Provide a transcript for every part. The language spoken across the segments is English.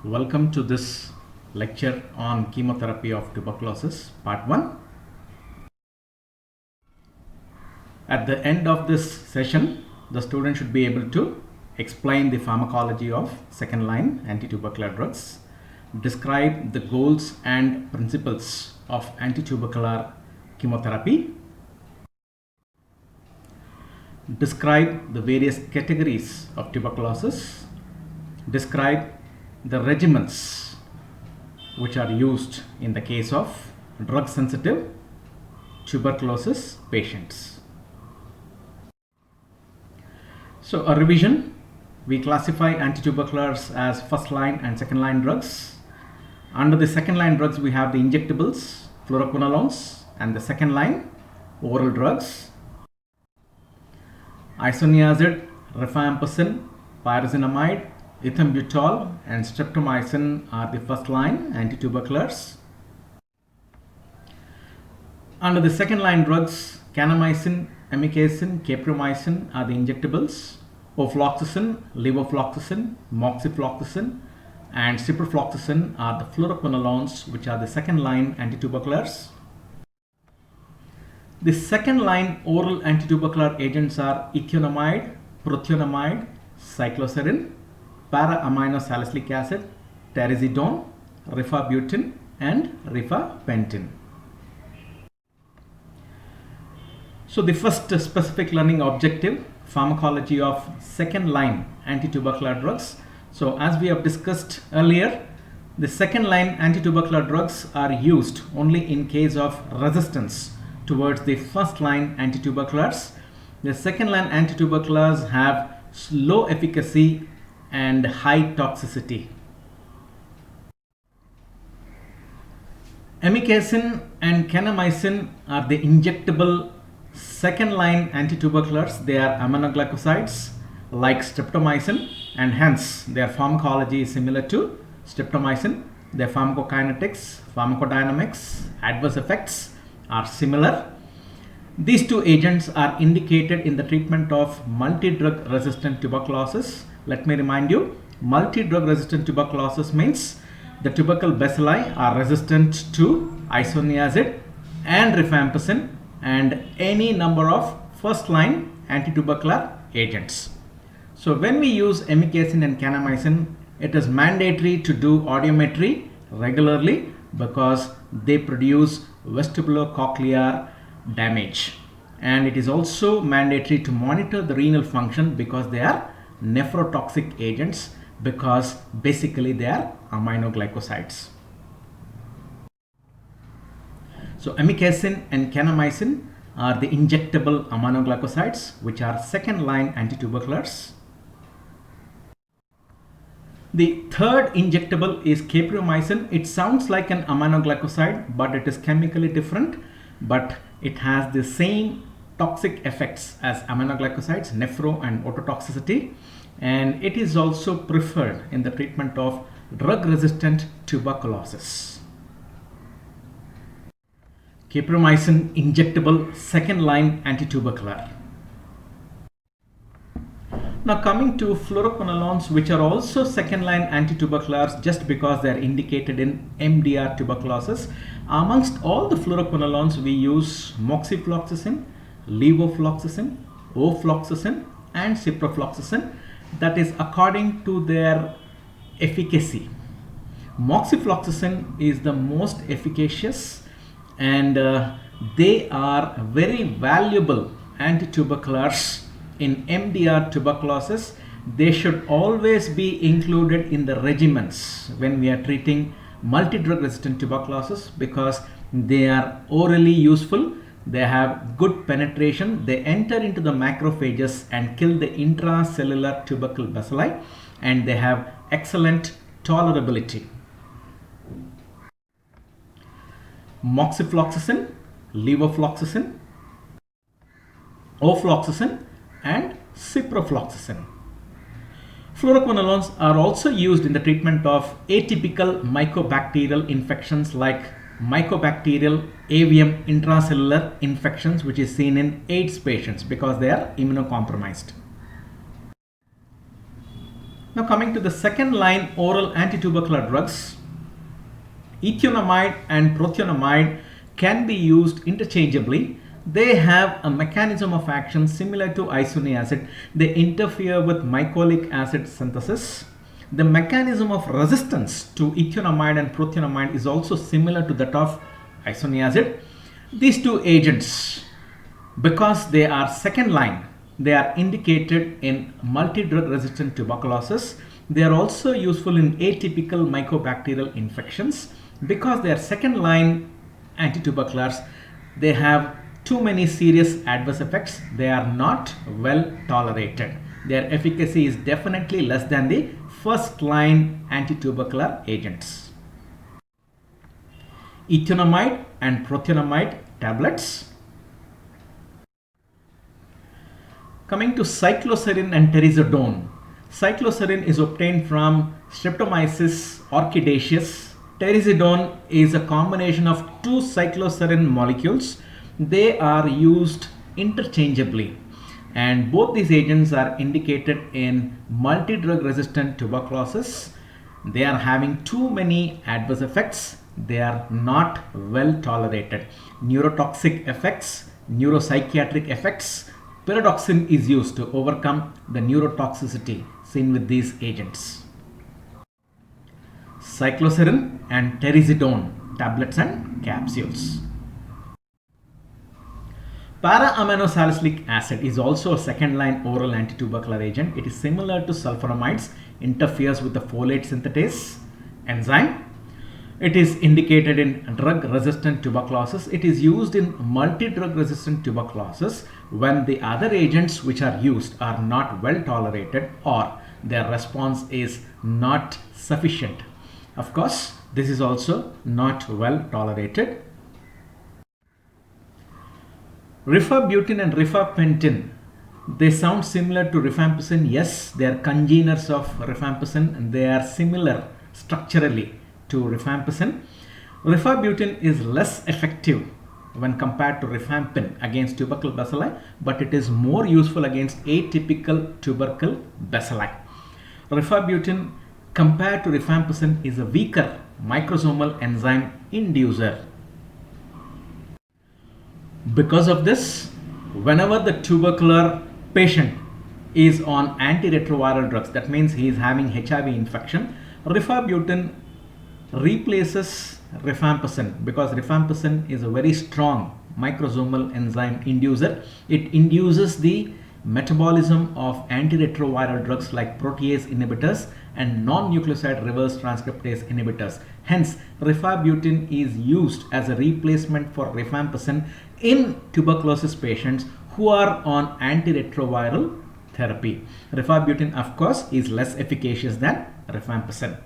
Welcome to this lecture on chemotherapy of tuberculosis, part 1. At the end of this session, the student should be able to explain the pharmacology of second-line anti-tubercular drugs, describe the goals and principles of anti-tubercular chemotherapy, describe the various categories of tuberculosis, describe the regimens which are used in the case of drug-sensitive tuberculosis patients. So a revision, we classify antituberculars as first-line and second-line drugs. Under the second-line drugs, we have the injectables, fluoroquinolones, and the second-line oral drugs. Isoniazid, rifampicin, pyrazinamide, ethambutol, and streptomycin are the first-line antituberculars. Under the second-line drugs, kanamycin, amikacin, capreomycin are the injectables. Ofloxacin, levofloxacin, moxifloxacin, and ciprofloxacin are the fluoroquinolones, which are the second-line antituberculars. The second-line oral antitubercular agents are ethionamide, prothionamide, cycloserine, para-aminosalicylic acid, terasidone, rifabutin, and rifapentin. So the first specific learning objective, pharmacology of second-line antitubercular drugs. So as we have discussed earlier, the second-line antitubercular drugs are used only in case of resistance towards the first-line antituberculars. The second-line antituberculars have low efficacy and high toxicity. Amikacin and kanamycin are the injectable second-line antituberculars. They are aminoglycosides like streptomycin, and hence their pharmacology is similar to streptomycin. Their pharmacokinetics, pharmacodynamics, adverse effects are similar. These two agents are indicated in the treatment of multi-drug resistant tuberculosis. Let me remind you, multi-drug resistant tuberculosis means the tubercle bacilli are resistant to isoniazid and rifampicin and any number of first-line antitubercular agents. So when we use amikacin and kanamycin, it is mandatory to do audiometry regularly because they produce vestibulocochlear damage, and it is also mandatory to monitor the renal function because they are nephrotoxic agents, because basically they are aminoglycosides. So amikacin and kanamycin are the injectable aminoglycosides, which are second-line antituberculars. The third injectable is capreomycin. It sounds like an aminoglycoside, but it is chemically different, but it has the same toxic effects as aminoglycosides, nephro and ototoxicity, and it is also preferred in the treatment of drug-resistant tuberculosis. Capreomycin injectable second-line antitubercular. Now coming to fluoroquinolones, which are also second-line antituberculars just because they are indicated in MDR tuberculosis. Amongst all the fluoroquinolones, we use moxifloxacin, levofloxacin, ofloxacin, and ciprofloxacin. That is according to their efficacy. Moxifloxacin is the most efficacious, and they are very valuable antituberculars in MDR tuberculosis. They should always be included in the regimens when we are treating multi-drug resistant tuberculosis because they are orally useful, they have good penetration, they enter into the macrophages and kill the intracellular tubercle bacilli, and they have excellent tolerability. Moxifloxacin, levofloxacin, ofloxacin, and ciprofloxacin. Fluoroquinolones are also used in the treatment of atypical mycobacterial infections like mycobacterial avium intracellular infections, which is seen in AIDS patients because they are immunocompromised. Now coming to the second line oral antitubercular drugs, ethionamide and prothionamide can be used interchangeably. They have a mechanism of action similar to isoniazid. They interfere with mycolic acid synthesis. The mechanism of resistance to ethionamide and prothionamide is also similar to that of isoniazid. These two agents, because they are second line, they are indicated in multi-drug resistant tuberculosis. They are also useful in atypical mycobacterial infections. Because they are second line antituberculars, they have too many serious adverse effects. They are not well tolerated. Their efficacy is definitely less than the first line antitubercular agents. Ethionamide and prothionamide tablets. Coming to cycloserine and terizidone. Cycloserine is obtained from Streptomyces orchidaceus. Terizidone is a combination of two cycloserine molecules. They are used interchangeably, and both these agents are indicated in multi-drug resistant tuberculosis. They are having too many adverse effects. They are not well tolerated. Neurotoxic effects, neuropsychiatric effects. Pyridoxine is used to overcome the neurotoxicity seen with these agents. Cycloserine and terizidone tablets and capsules. Para-aminosalicylic acid is also a second line oral antitubercular agent. It is similar to sulfonamides, interferes with the folate synthetase enzyme. It is indicated in drug resistant tuberculosis. It is used in multi-drug resistant tuberculosis when the other agents which are used are not well tolerated or their response is not sufficient. Of course, this is also not well tolerated. Rifabutin and rifapentin, they sound similar to rifampicin. Yes, they are congeners of rifampicin and they are similar structurally to rifampicin. Rifabutin is less effective when compared to rifampin against tubercle bacilli, but it is more useful against atypical tubercle bacilli. Rifabutin compared to rifampicin is a weaker microsomal enzyme inducer. Because of this, whenever the tubercular patient is on antiretroviral drugs, that means he is having HIV infection, rifabutin replaces rifampicin because rifampicin is a very strong microsomal enzyme inducer. It induces the metabolism of antiretroviral drugs like protease inhibitors and non-nucleoside reverse transcriptase inhibitors. Hence, rifabutin is used as a replacement for rifampicin in tuberculosis patients who are on antiretroviral therapy. Rifabutin, of course, is less efficacious than rifampicin.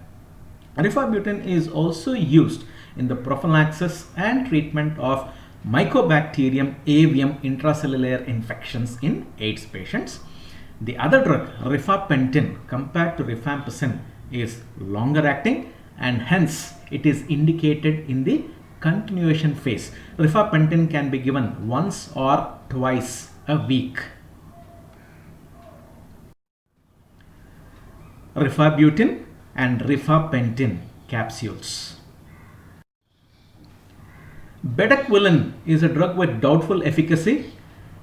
Rifabutin is also used in the prophylaxis and treatment of Mycobacterium avium intracellular infections in AIDS patients. The other drug, rifapentin, compared to rifampicin, is longer acting and hence it is indicated in the continuation phase. Rifapentin can be given once or twice a week. Rifabutin and rifapentin capsules. Bedaquiline is a drug with doubtful efficacy.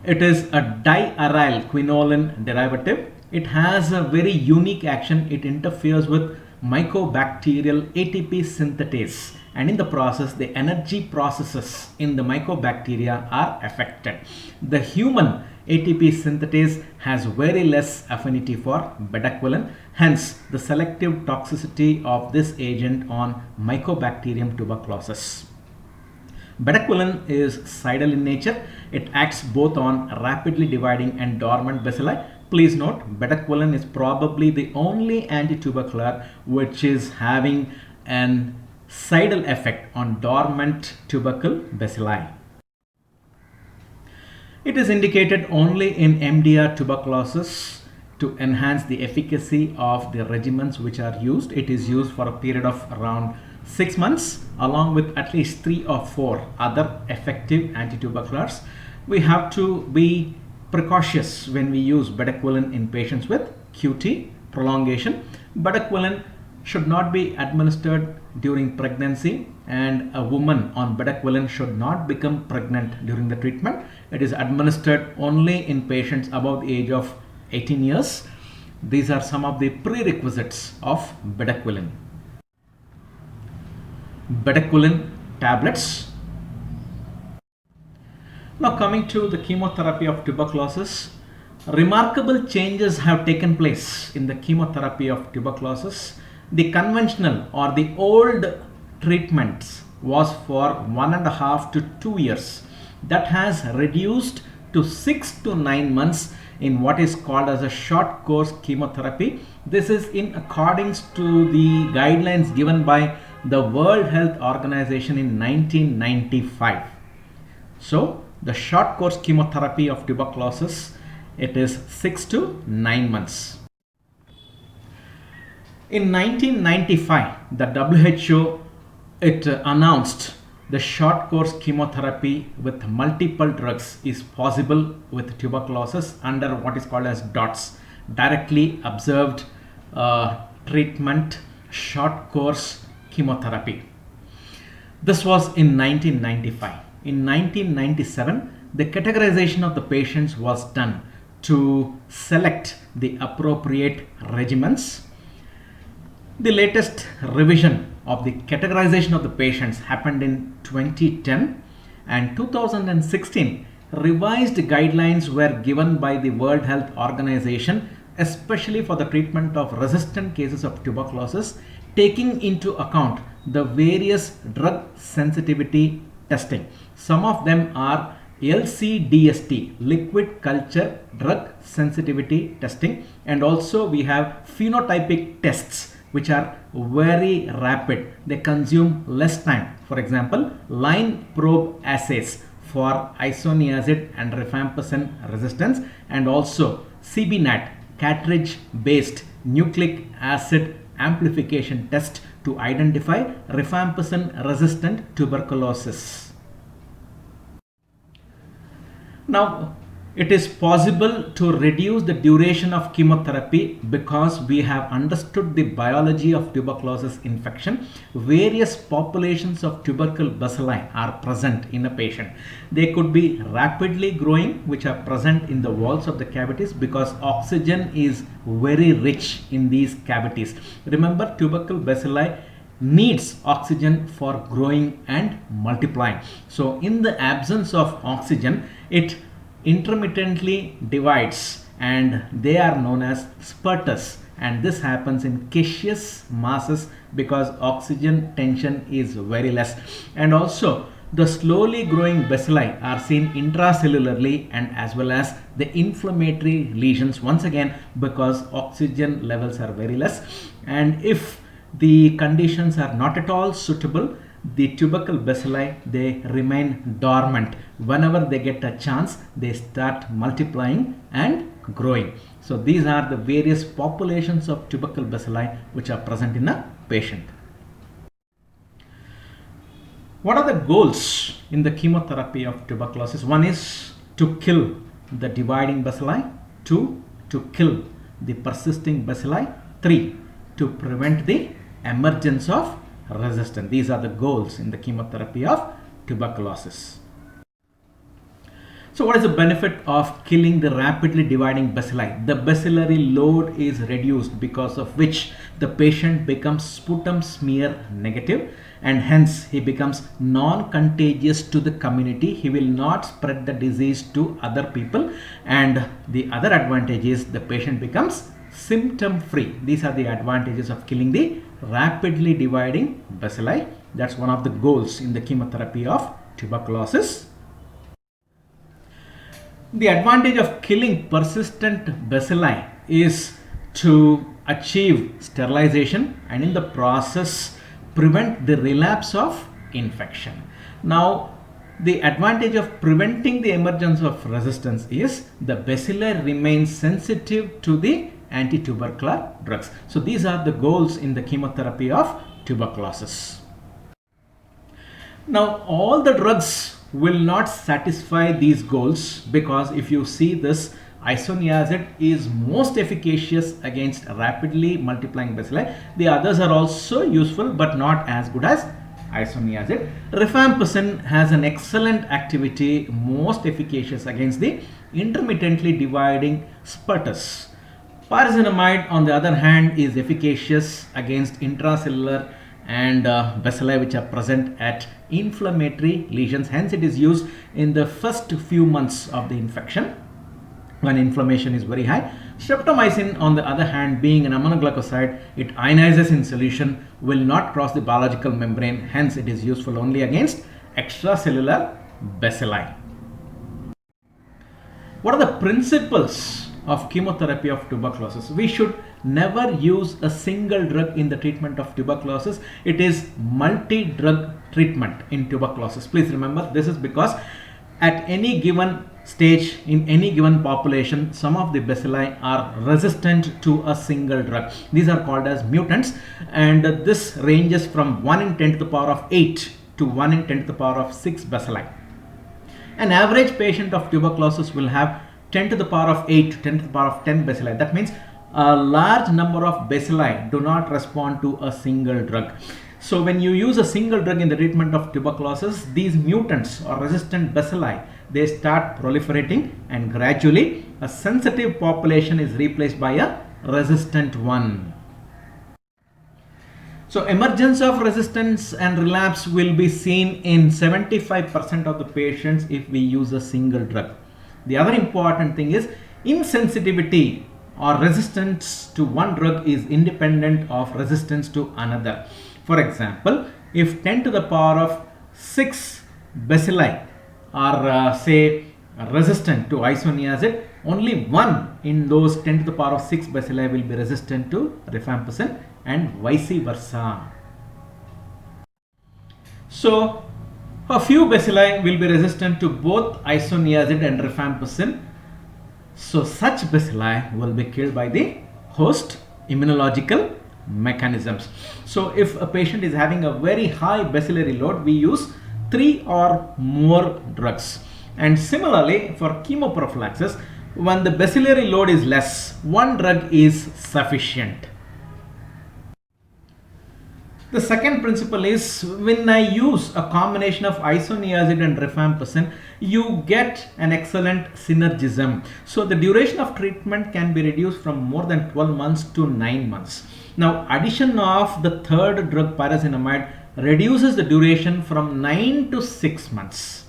It is a diaryl quinoline derivative. It has a very unique action. It interferes with mycobacterial ATP synthetase, and in the process the energy processes in the mycobacteria are affected. The human ATP synthetase has very less affinity for bedaquiline. Hence, the selective toxicity of this agent on Mycobacterium tuberculosis. Bedaquiline is cidal in nature. It acts both on rapidly dividing and dormant bacilli. Please note, bedaquiline is probably the only antitubercular which is having an cidal effect on dormant tubercle bacilli. It is indicated only in MDR tuberculosis to enhance the efficacy of the regimens which are used. It is used for a period of around 6 months along with at least 3 or 4 other effective antituberculars. We have to be precautious when we use bedaquiline in patients with QT prolongation. Bedaquiline should not be administered during pregnancy, and a woman on bedaquiline should not become pregnant during the treatment. It is administered only in patients above the age of 18 years. These are some of the prerequisites of bedaquiline. Bedaquiline tablets. Now coming to the chemotherapy of tuberculosis, remarkable changes have taken place in the chemotherapy of tuberculosis. The conventional or the old treatments was for 1.5 to 2 years. That has reduced to 6 to 9 months in what is called as a short course chemotherapy. This is in accordance to the guidelines given by the World Health Organization in 1995. So the short course chemotherapy of tuberculosis, it is 6 to 9 months. In 1995, the WHO announced the short course chemotherapy with multiple drugs is possible with tuberculosis under what is called as DOTS, directly observed treatment short course chemotherapy. This was in 1995. In 1997, the categorization of the patients was done to select the appropriate regimens. The latest revision of the categorization of the patients happened in 2010, and 2016 revised guidelines were given by the World Health Organization, especially for the treatment of resistant cases of tuberculosis, taking into account the various drug sensitivity testing. Some of them are LCDST, liquid culture drug sensitivity testing, and also we have phenotypic tests which are very rapid. They consume less time. For example, line probe assays for isoniazid and rifampicin resistance, and also CBNAT, cartridge based nucleic acid amplification test to identify rifampicin resistant tuberculosis. Now, it is possible to reduce the duration of chemotherapy because we have understood the biology of tuberculosis infection. Various populations of tubercle bacilli are present in a patient. They could be rapidly growing, which are present in the walls of the cavities because oxygen is very rich in these cavities. Remember, tubercle bacilli needs oxygen for growing and multiplying. So in the absence of oxygen, it intermittently divides, and they are known as spurters, and this happens in caseous masses because oxygen tension is very less. And also the slowly growing bacilli are seen intracellularly and as well as the inflammatory lesions, once again because oxygen levels are very less. And if the conditions are not at all suitable, the tubercle bacilli, they remain dormant. Whenever they get a chance, they start multiplying and growing. So these are the various populations of tubercle bacilli which are present in a patient. What are the goals in the chemotherapy of tuberculosis? One is to kill the dividing bacilli. 2, to kill the persisting bacilli. 3, to prevent the emergence of resistance. These are the goals in the chemotherapy of tuberculosis. So what is the benefit of killing the rapidly dividing bacilli? The bacillary load is reduced, because of which the patient becomes sputum smear negative, and hence he becomes non-contagious to the community. He will not spread the disease to other people, and the other advantage is the patient becomes symptom free. These are the advantages of killing the rapidly dividing bacilli. That's one of the goals in the chemotherapy of tuberculosis. The advantage of killing persistent bacilli is to achieve sterilization and in the process prevent the relapse of infection. Now, the advantage of preventing the emergence of resistance is the bacilli remains sensitive to the anti-tubercular drugs. So these are the goals in the chemotherapy of tuberculosis. Now, all the drugs will not satisfy these goals, because if you see this, isoniazid is most efficacious against rapidly multiplying bacilli. The others are also useful but not as good as isoniazid. Rifampicin has an excellent activity, most efficacious against the intermittently dividing sputus. Pyrazinamide, on the other hand, is efficacious against intracellular and bacilli which are present at inflammatory lesions. Hence, it is used in the first few months of the infection when inflammation is very high. Streptomycin, on the other hand, being an aminoglycoside, it ionizes in solution, will not cross the biological membrane. Hence, it is useful only against extracellular bacilli. What are the principles of chemotherapy of tuberculosis? We should never use a single drug in the treatment of tuberculosis. It is multi-drug treatment in tuberculosis. Please remember, this is because at any given stage in any given population, some of the bacilli are resistant to a single drug. These are called as mutants, and this ranges from 1 in 10 to the power of 8 to 1 in 10 to the power of 6 bacilli. An average patient of tuberculosis will have 10 to the power of 8 to 10 to the power of 10 bacilli. That means a large number of bacilli do not respond to a single drug. So when you use a single drug in the treatment of tuberculosis, these mutants or resistant bacilli, they start proliferating, and gradually a sensitive population is replaced by a resistant one. So emergence of resistance and relapse will be seen in 75% of the patients if we use a single drug. The other important thing is insensitivity or resistance to one drug is independent of resistance to another. For example, if 10 to the power of 6 bacilli are say resistant to isoniazid, only one in those 10 to the power of 6 bacilli will be resistant to rifampicin, and vice versa. So a few bacilli will be resistant to both isoniazid and rifampicin. So such bacilli will be killed by the host immunological mechanisms. So if a patient is having a very high bacillary load, we use 3 or more drugs. And similarly for chemoprophylaxis, when the bacillary load is less, one drug is sufficient. The second principle is, when I use a combination of isoniazid and rifampicin, you get an excellent synergism. So the duration of treatment can be reduced from more than 12 months to 9 months. Now addition of the third drug, pyrazinamide, reduces the duration from 9 to 6 months.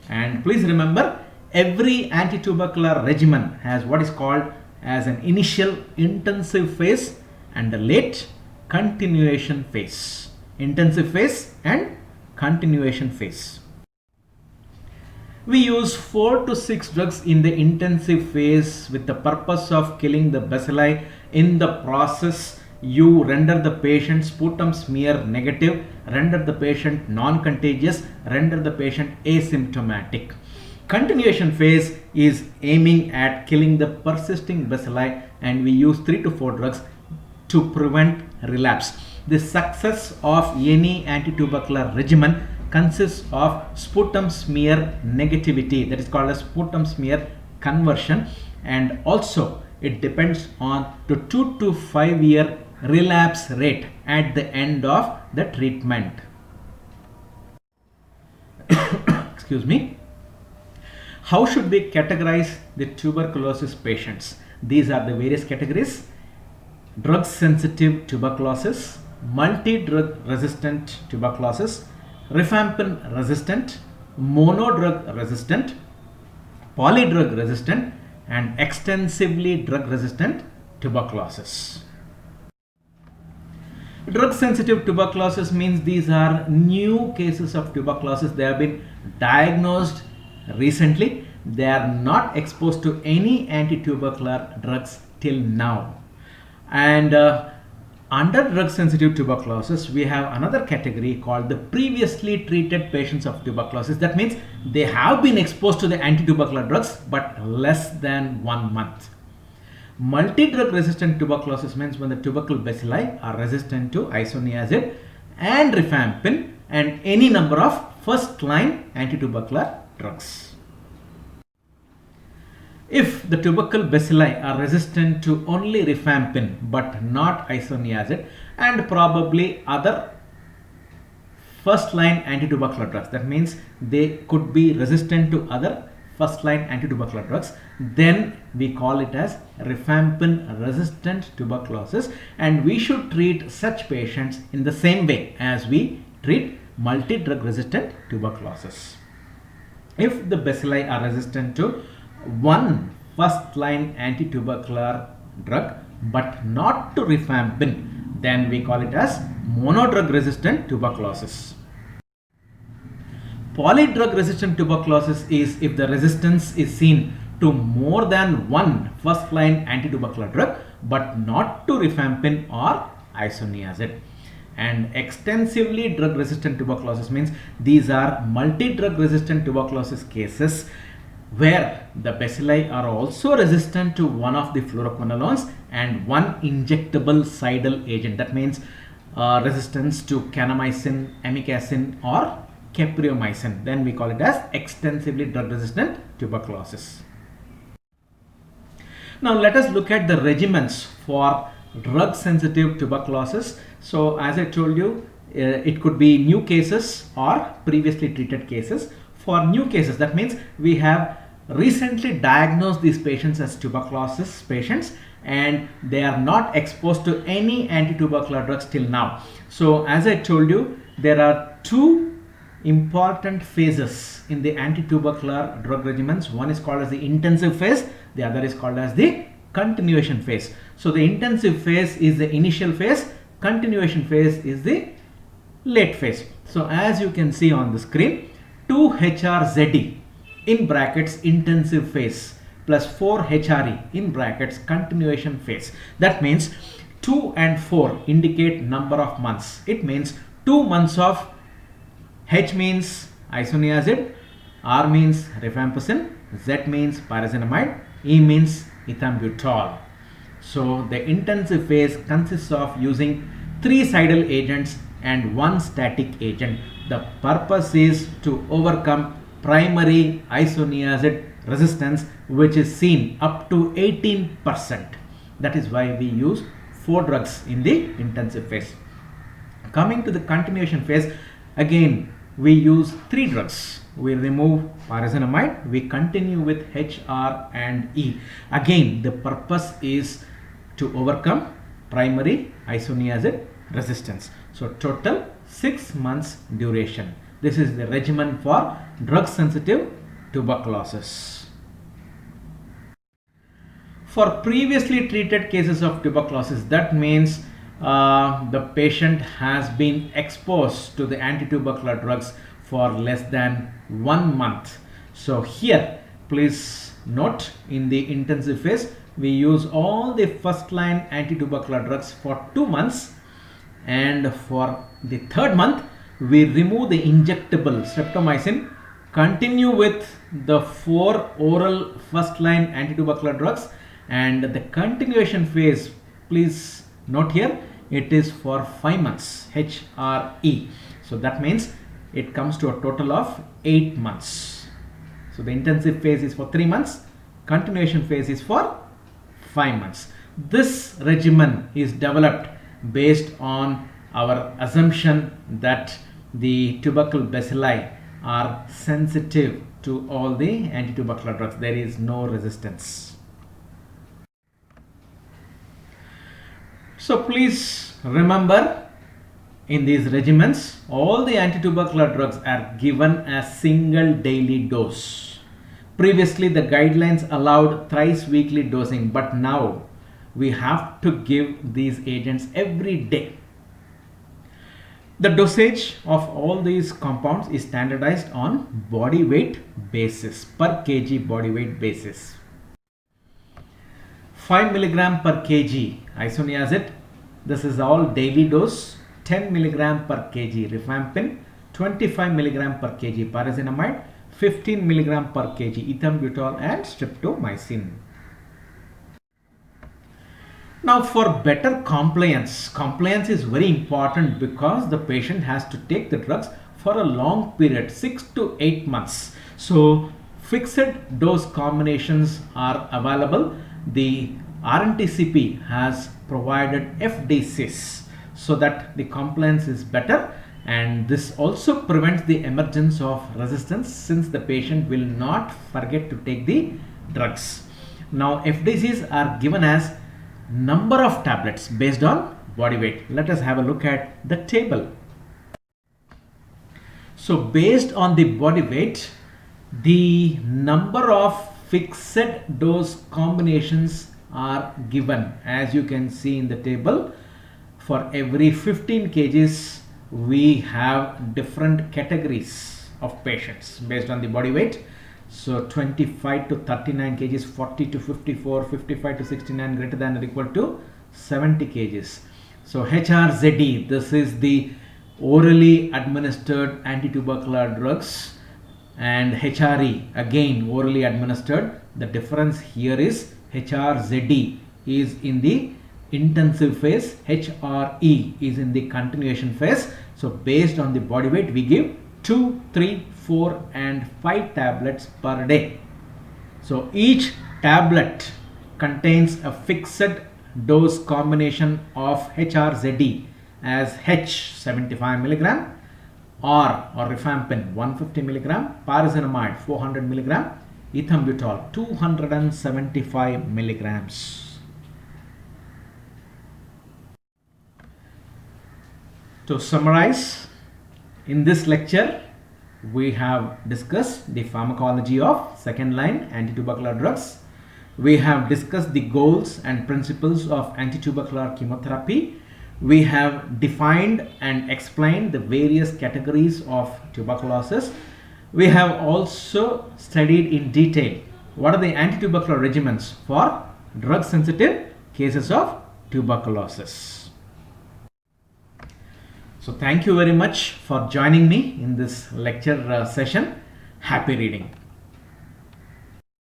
And please remember, every antitubercular regimen has what is called as an initial intensive phase and a late continuation phase. Intensive phase and continuation phase. We use 4 to 6 drugs in the intensive phase with the purpose of killing the bacilli. In the process, you render the patient sputum smear negative, render the patient non-contagious, render the patient asymptomatic. Continuation phase is aiming at killing the persisting bacilli, and we use 3 to 4 drugs to prevent relapse. The success of any antitubercular regimen consists of sputum smear negativity, that is called as sputum smear conversion, and also it depends on the 2 to 5 year relapse rate at the end of the treatment. Excuse me. How should we categorize the tuberculosis patients? These are the various categories: drug sensitive tuberculosis, multi-drug resistant tuberculosis, rifampin resistant, monodrug resistant, polydrug resistant, and extensively drug resistant tuberculosis. Drug sensitive tuberculosis means these are new cases of tuberculosis. They have been diagnosed recently. They are not exposed to any anti-tubercular drugs till now. And under drug sensitive tuberculosis, we have another category called the previously treated patients of tuberculosis. That means they have been exposed to the anti-tubercular drugs but less than 1 month. Multi-drug resistant tuberculosis means when the tubercle bacilli are resistant to isoniazid and rifampin and any number of first line anti-tubercular drugs. If the tubercle bacilli are resistant to only rifampin but not isoniazid and probably other first line antitubercular drugs, that means they could be resistant to other first line antitubercular drugs, then we call it as rifampin resistant tuberculosis, and we should treat such patients in the same way as we treat multi-drug resistant tuberculosis. If the bacilli are resistant to one first line antitubercular drug but not to rifampin, then we call it as monodrug resistant tuberculosis. Polydrug resistant tuberculosis is if the resistance is seen to more than one first line antitubercular drug but not to rifampin or isoniazid. And extensively drug resistant tuberculosis means these are multi-drug resistant tuberculosis cases where the bacilli are also resistant to one of the fluoroquinolones and one injectable cidal agent. That means resistance to kanamycin, amikacin or capreomycin. Then we call it as extensively drug resistant tuberculosis. Now let us look at the regimens for drug sensitive tuberculosis. So as I told you, it could be new cases or previously treated cases. For new cases, that means we have recently diagnosed these patients as tuberculosis patients and they are not exposed to any antitubercular drugs till now. So as I told you, there are two important phases in the antitubercular drug regimens. One is called as the intensive phase, the other is called as the continuation phase. So the intensive phase is the initial phase, continuation phase is the late phase. So as you can see on the screen, 2-HRZE in brackets intensive phase plus 4-HRE in brackets continuation phase. That means 2 and 4 indicate number of months. It means 2 months of H means isoniazid, R means rifampicin, Z means pyrazinamide, E means ethambutol. So the intensive phase consists of using 3 cidal agents and 1 static agent. The purpose is to overcome primary isoniazid resistance, which is seen up to 18%. That is why we use 4 drugs in the intensive phase. Coming to the continuation phase, again we use 3 drugs. We remove pyrazinamide, we continue with H, R and E. Again, the purpose is to overcome primary isoniazid resistance. So total 6 months duration. This is the regimen for drug sensitive tuberculosis. For previously treated cases of tuberculosis, that means the patient has been exposed to the antitubercular drugs for less than 1 month. So here please note, in the intensive phase we use all the first line antitubercular drugs for 2 months, and for the 3rd month we remove the injectable streptomycin, continue with the 4 oral first line antitubercular drugs, and the continuation phase, please note here, it is for 5 months, HRE. So that means it comes to a total of 8 months. So the intensive phase is for 3 months, continuation phase is for 5 months. This regimen is developed based on our assumption that the tubercle bacilli are sensitive to all the antitubercular drugs. There is no resistance. So please remember, in these regimens all the antitubercular drugs are given as single daily dose. Previously the guidelines allowed thrice weekly dosing, but now we have to give these agents every day. The dosage of all these compounds is standardized on body weight basis, per kg body weight basis. 5 mg per kg isoniazid, this is all daily dose. 10 mg per kg rifampin, 25 mg per kg pyrazinamide, 15 mg per kg ethambutol and streptomycin. Now for better compliance, compliance is very important because the patient has to take the drugs for a long period, 6 to 8 months. So fixed dose combinations are available. The RNTCP has provided FDCs so that the compliance is better, and this also prevents the emergence of resistance since the patient will not forget to take the drugs. Now FDCs are given as number of tablets based on body weight. Let us have a look at the table. So based on the body weight, the number of fixed dose combinations are given. As you can see in the table, for every 15 kgs we have different categories of patients based on the body weight. So 25 to 39 kgs, 40 to 54, 55 to 69, greater than or equal to 70 kgs. So HRZD, this is the orally administered antitubercular drugs, and HRE, again orally administered. The difference here is HRZD is in the intensive phase, HRE is in the continuation phase. So based on the body weight, we give 2, 3, 4 and 5 tablets per day. So each tablet contains a fixed dose combination of HRZD as H 75 milligram, R or rifampin 150 milligram, pyrazinamide 400 milligram, ethambutol 275 milligrams. To summarize, in this lecture we have discussed the pharmacology of second line antitubercular drugs. We have discussed the goals and principles of antitubercular chemotherapy. We have defined and explained the various categories of tuberculosis. We have also studied in detail what are the antitubercular regimens for drug sensitive cases of tuberculosis. So thank you very much for joining me in this lecture session. Happy reading.